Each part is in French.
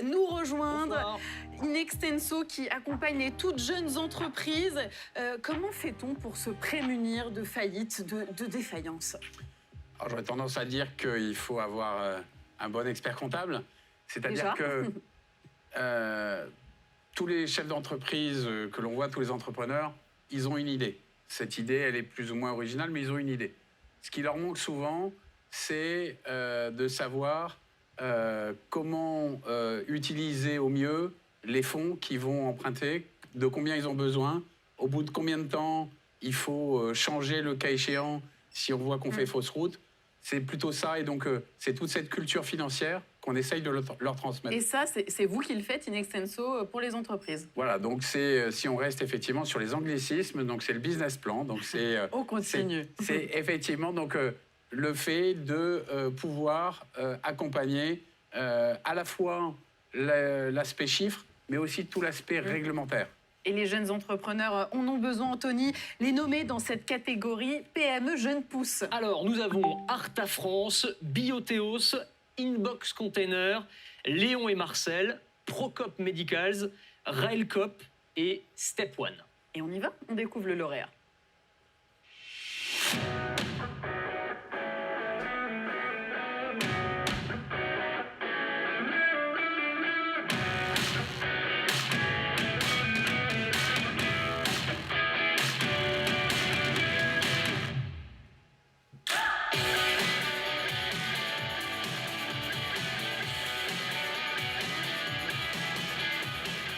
nous rejoindre. Bonsoir. Inextenso qui accompagne les toutes jeunes entreprises. Comment fait-on pour se prémunir de faillite, de défaillance? Alors, j'aurais tendance à dire qu'il faut avoir un bon expert comptable. C'est-à-dire que tous les chefs d'entreprise que l'on voit, tous les entrepreneurs, ils ont une idée. Cette idée, elle est plus ou moins originale, mais ils ont une idée. Ce qui leur manque souvent, c'est de savoir comment utiliser au mieux les fonds qu'ils vont emprunter, de combien ils ont besoin, au bout de combien de temps il faut changer le cas échéant si on voit qu'on fait fausse route. C'est plutôt ça, et donc c'est toute cette culture financière qu'on essaye de leur transmettre. Et ça, c'est vous qui le faites, Inextenso, pour les entreprises. Voilà, donc c'est, si on reste effectivement sur les anglicismes, donc c'est le business plan, donc c'est... On continue. C'est effectivement donc, le fait de pouvoir accompagner à la fois l'aspect chiffre, mais aussi tout l'aspect réglementaire. Et les jeunes entrepreneurs en ont besoin, Anthony, les nommer dans cette catégorie PME Jeunes Pousses. Alors, nous avons Arta France, Bioteos, Inbox Container, Léon et Marcel, Procop Medicals, Railcop et Step One. Et on y va, on découvre le lauréat.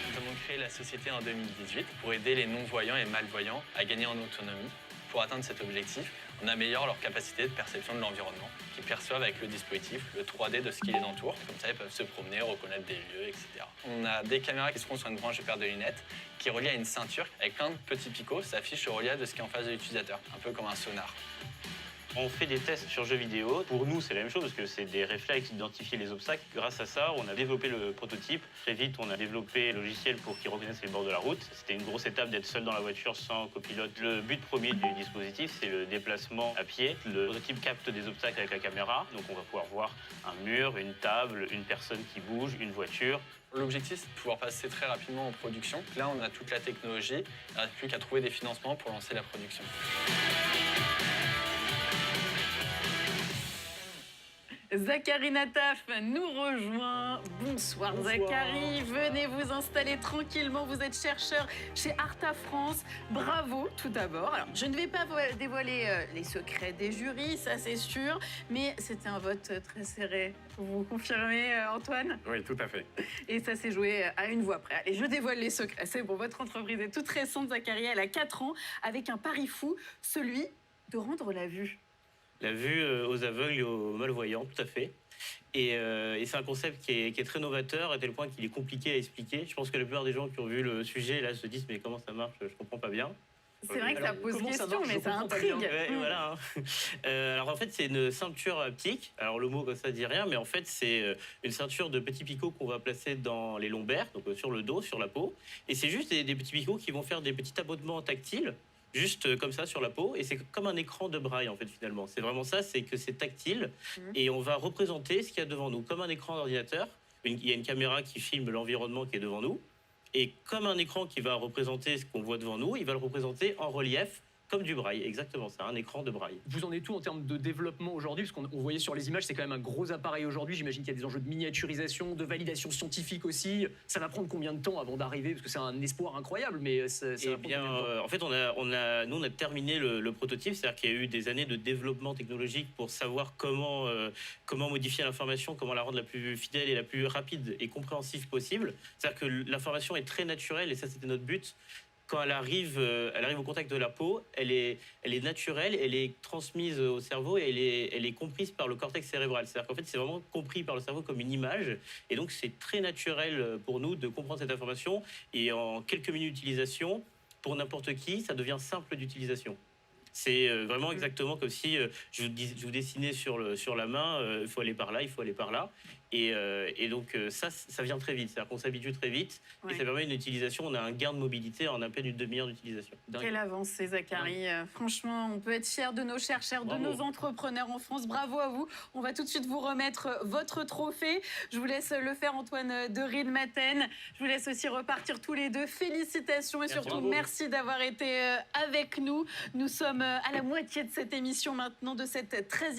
Nous avons créé la société en 2018 pour aider les non-voyants et malvoyants à gagner en autonomie. Pour atteindre cet objectif, on améliore leur capacité de perception de l'environnement, qu'ils perçoivent avec le dispositif, le 3D de ce qui les entoure. Comme ça, ils peuvent se promener, reconnaître des lieux, etc. On a des caméras qui seront sur une branche de paire de lunettes qui est reliée à une ceinture avec plein de petits picots. Ça affiche le relief de ce qui est en face de l'utilisateur, un peu comme un sonar. On fait des tests sur jeux vidéo. Pour nous, c'est la même chose parce que c'est des réflexes d'identifier les obstacles. Grâce à ça, on a développé le prototype. Très vite, on a développé le logiciel pour qu'il reconnaisse les bords de la route. C'était une grosse étape d'être seul dans la voiture sans copilote. Le but premier du dispositif, c'est le déplacement à pied. Le prototype capte des obstacles avec la caméra. Donc on va pouvoir voir un mur, une table, une personne qui bouge, une voiture. L'objectif, c'est de pouvoir passer très rapidement en production. Là, on a toute la technologie. Il ne reste plus qu'à trouver des financements pour lancer la production. Zachary Nataf nous rejoint. Bonsoir, Bonsoir. Zachary, venez vous installer tranquillement. Vous êtes chercheur chez Arta France. Bravo tout d'abord. Alors, je ne vais pas dévoiler les secrets des jurys, ça c'est sûr, mais c'était un vote très serré. Vous confirmez, Antoine? Oui, tout à fait. Et ça s'est joué à une voix près. Allez, je dévoile les secrets. C'est bon, votre entreprise est toute récente, Zachary. Elle a 4 ans, avec un pari fou, celui de rendre la vue. La vue aux aveugles et aux malvoyants, tout à fait. Et c'est un concept qui est très novateur, à tel point qu'il est compliqué à expliquer. Je pense que la plupart des gens qui ont vu le sujet là se disent mais comment ça marche, je comprends pas bien. C'est vrai que ça pose comment ça question, marche, mais je ça comprends pas intrigue. bien. Ouais, voilà. Hein. Alors en fait c'est une ceinture haptique. Alors le mot comme ça dit rien, mais en fait c'est une ceinture de petits picots qu'on va placer dans les lombaires, donc sur le dos, sur la peau. Et c'est juste des petits picots qui vont faire des petits tapotements tactiles. Juste comme ça sur la peau, et c'est comme un écran de braille en fait finalement. C'est vraiment ça, c'est que c'est tactile, et on va représenter ce qu'il y a devant nous, comme un écran d'ordinateur. Il y a une caméra qui filme l'environnement qui est devant nous, et comme un écran qui va représenter ce qu'on voit devant nous, il va le représenter en relief, comme du braille, exactement, c'est un écran de braille. Vous en êtes tout en termes de développement aujourd'hui? Parce qu'on voyait sur les images, c'est quand même un gros appareil aujourd'hui. J'imagine qu'il y a des enjeux de miniaturisation, de validation scientifique aussi. Ça va prendre combien de temps avant d'arriver? Parce que c'est un espoir incroyable, mais ça va Eh prendre bien, combien de temps? en fait, nous, on a terminé le prototype, c'est-à-dire qu'il y a eu des années de développement technologique pour savoir comment modifier l'information, comment la rendre la plus fidèle et la plus rapide et compréhensive possible. C'est-à-dire que l'information est très naturelle, et ça, c'était notre but. Quand elle arrive au contact de la peau, elle est naturelle, elle est transmise au cerveau et elle est comprise par le cortex cérébral. C'est-à-dire qu'en fait, c'est vraiment compris par le cerveau comme une image. Et donc, c'est très naturel pour nous de comprendre cette information. Et en quelques minutes d'utilisation, pour n'importe qui, ça devient simple d'utilisation. C'est vraiment exactement comme si je vous dessinais sur la main, il faut aller par là, il faut aller par là. Et donc ça vient très vite, c'est-à-dire qu'on s'habitue très vite Ouais. et ça permet une utilisation, on a un gain de mobilité en à peine une demi-heure d'utilisation. Quelle avancée, Zachary. Franchement, on peut être fiers de nos chercheurs, Bravo. de nos entrepreneurs en France. Bravo à vous. On va tout de suite vous remettre votre trophée. Je vous laisse le faire, Antoine de Riedmaten. Je vous laisse aussi repartir tous les deux. Félicitations et Merci. surtout, Bravo. merci d'avoir été avec nous. Nous sommes à la moitié de cette émission maintenant, de cette 13e